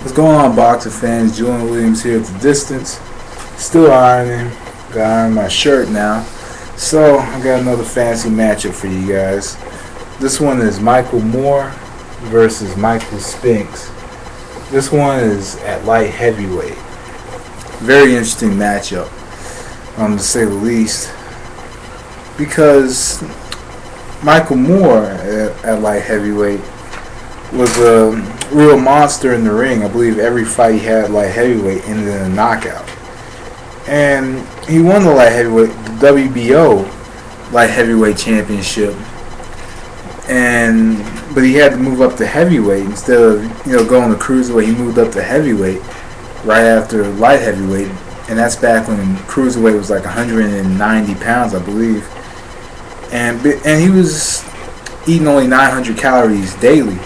What's going on, boxing fans? Julian Williams here at the distance. Still ironing. Got iron my shirt now. So I got another fancy matchup for you guys. This one is Michael Moore versus Michael Spinks. This one is at light heavyweight. Very interesting matchup, to say the least, because Michael Moore at light heavyweight was a real monster in the ring. I believe every fight he had at light heavyweight ended in a knockout. And he won the light heavyweight, the WBO light heavyweight championship. But he had to move up to heavyweight instead of going to cruiserweight. He moved up to heavyweight right after light heavyweight, and that's back when cruiserweight was like 190 pounds, I believe. And he was eating only 900 calories daily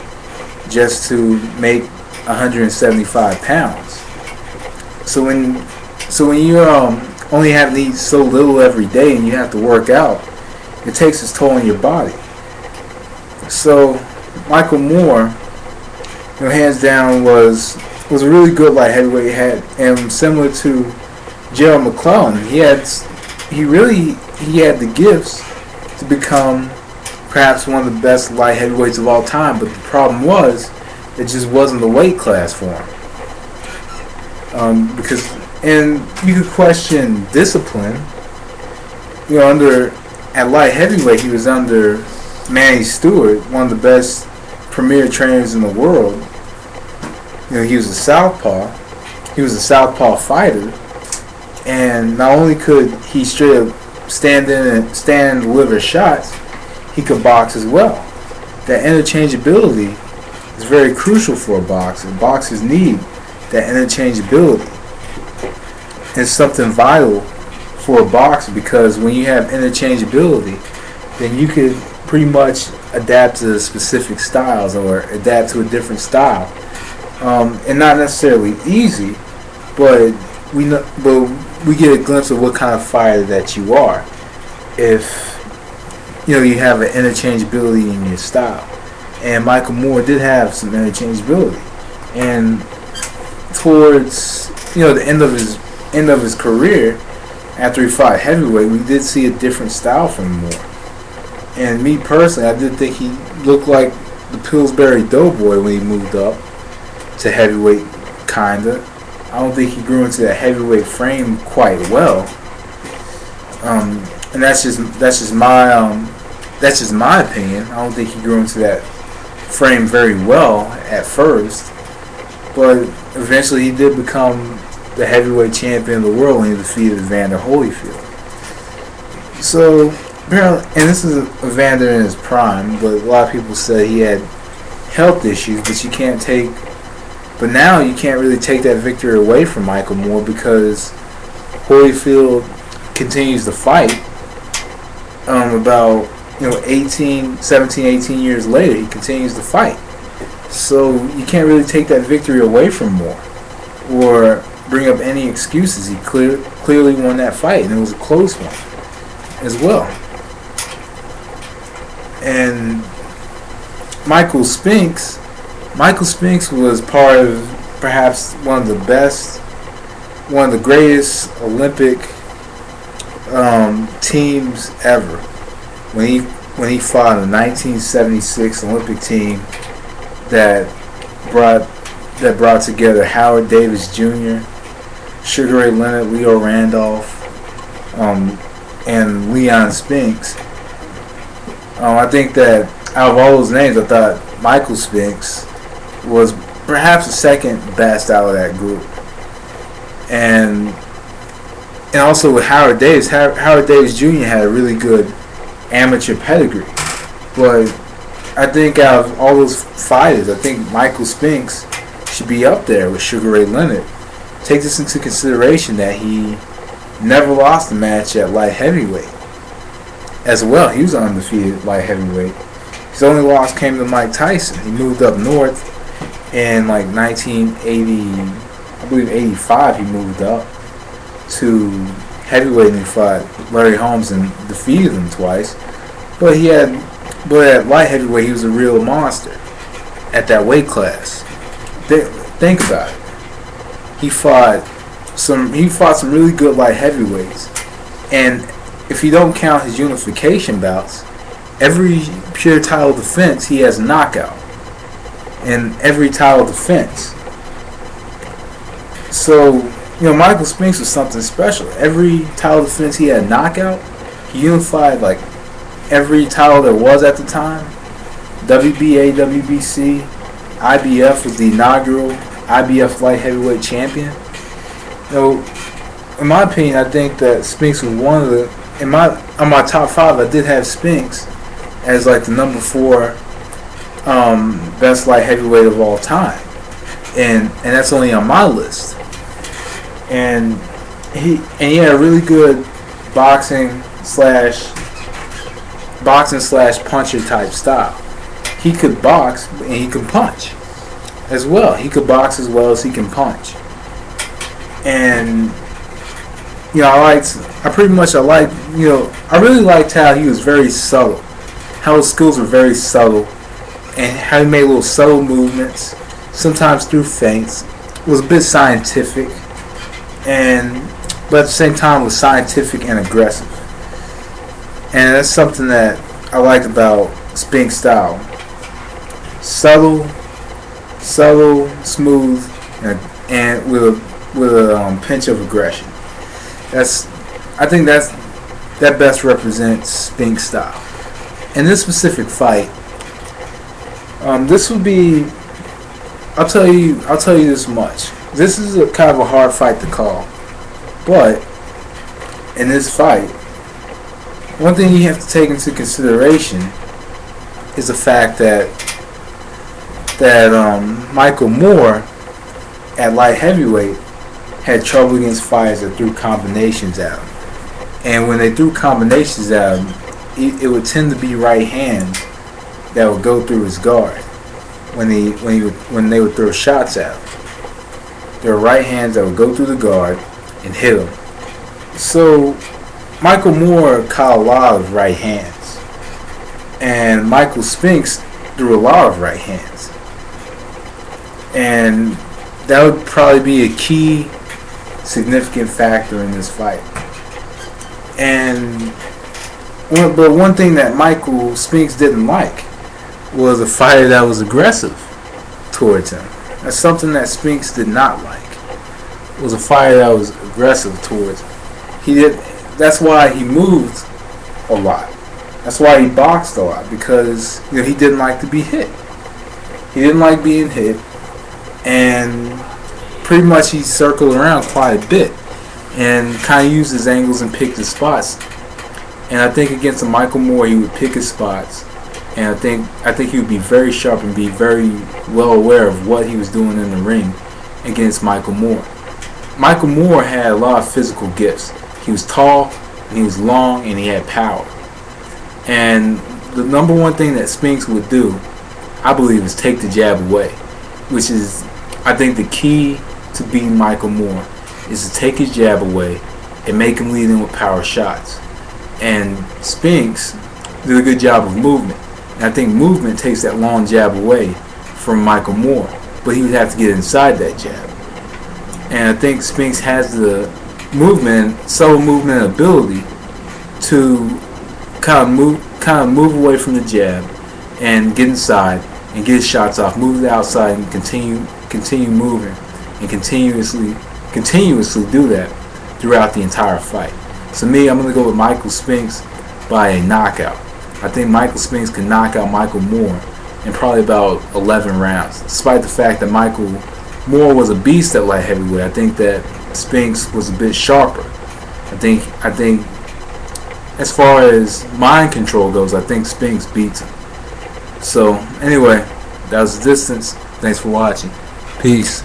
just to make 175 pounds. So when you only have to eat so little every day and you have to work out, it takes its toll on your body. So Michael Moore, hands down, was a really good light heavyweight. And similar to Gerald McClellan, he had the gifts to become perhaps one of the best light heavyweights of all time. But the problem was, it just wasn't the weight class for him. And you could question discipline. At light heavyweight, he was under Manny Stewart, one of the best premier trainers in the world. He was a southpaw. He was a southpaw fighter, and not only could he straight up stand and deliver shots, he could box as well. That interchangeability is very crucial for a boxer. Boxers need that interchangeability. It's something vital for a boxer, because when you have interchangeability, then you could pretty much adapt to specific styles or adapt to a different style. And not necessarily easy, but we get a glimpse of what kind of fighter that you are if you have an interchangeability in your style. And Michael Moore did have some interchangeability, and towards the end of his career, after he fought heavyweight, we did see a different style from Moore. And me personally, I did think he looked like the Pillsbury Doughboy when he moved up to heavyweight, kinda. I don't think he grew into that heavyweight frame quite well. And that's just my opinion. I don't think he grew into that frame very well at first, but eventually he did become the heavyweight champion of the world when he defeated Evander Holyfield. So apparently, and this is Evander in his prime, but a lot of people say he had health issues, but now you can't really take that victory away from Michael Moore, because Holyfield continues to fight. About 17, 18 years later, he continues to fight. So you can't really take that victory away from Moore or bring up any excuses. He clearly won that fight, and it was a close one as well. And Michael Spinks was part of perhaps one of the greatest Olympic teams ever. When he fought in the 1976 Olympic team that brought together Howard Davis Jr., Sugar Ray Leonard, Leo Randolph, and Leon Spinks. I think that out of all those names, I thought Michael Spinks was perhaps the second best out of that group. And also with Howard Davis Jr. had a really good amateur pedigree. But I think out of all those fighters, I think Michael Spinks should be up there with Sugar Ray Leonard. Take this into consideration that he never lost a match at light heavyweight as well. He was undefeated light heavyweight. His only loss came to Mike Tyson. He moved up north in like 1980, I believe 85. He moved up to heavyweight and he fought Larry Holmes and defeated him twice. But at light heavyweight, he was a real monster at that weight class. Think about it. He fought some really good light heavyweights, and if you don't count his unification bouts, every pure title defense he has a knockout, in every title defense. So Michael Spinks was something special. Every title defense he had a knockout. He unified like every title there was at the time. WBA, WBC, IBF was the inaugural IBF light heavyweight champion. In my opinion, I think that Spinks was one of the on my top 5. I did have Spinks as like the number 4 best light heavyweight of all time, and that's only on my list. And he had a really good boxing slash puncher type style. He could box and he could punch as well. He could box as well as he can punch. And I really liked how he was very subtle. How his skills were very subtle, and how he made little subtle movements, sometimes through feints. It was a bit scientific, but at the same time was scientific and aggressive. And that's something that I liked about Spinks' style. Subtle, smooth, and with a pinch of aggression. I think that best represents Spinks' style. In this specific fight, this would be. I'll tell you this much. This is a kind of a hard fight to call, but in this fight, one thing you have to take into consideration is the fact that Michael Moore at light heavyweight had trouble against fighters that threw combinations at him, and when they threw combinations at him, it would tend to be right hands that would go through his guard when they would throw shots at him. There were right hands that would go through the guard and hit him. So Michael Moore caught a lot of right hands, and Michael Spinks threw a lot of right hands, and that would probably be a key significant factor in this fight. But one thing that Michael Spinks didn't like was a fighter that was aggressive towards him. That's something that Spinks did not like. Was a fighter that was aggressive towards him. That's why he moved a lot. That's why he boxed a lot, because he didn't like to be hit. He didn't like being hit, and pretty much he circled around quite a bit and kind of used his angles and picked his spots. And I think against a Michael Moore, he would pick his spots, and I think he would be very sharp and be very well aware of what he was doing in the ring against Michael Moore. Michael Moore had a lot of physical gifts. He was tall, and he was long, and he had power. And the number one thing that Spinks would do, I believe, is take the jab away, which is, I think, the key to beating Michael Moore is to take his jab away and make him lead in with power shots. And Spinks did a good job of movement. And I think movement takes that long jab away from Michael Moore, but he would have to get inside that jab. And I think Spinks has the subtle movement ability to kind of move away from the jab and get inside and get his shots off, move to the outside and continue moving, and continuously do that throughout the entire fight. So me, I'm going to go with Michael Spinks by a knockout. I think Michael Spinks can knock out Michael Moore in probably about 11 rounds. Despite the fact that Michael Moore was a beast at light heavyweight, I think that Spinks was a bit sharper. I think as far as mind control goes, I think Spinks beats him. So anyway, that was the distance. Thanks for watching. Peace.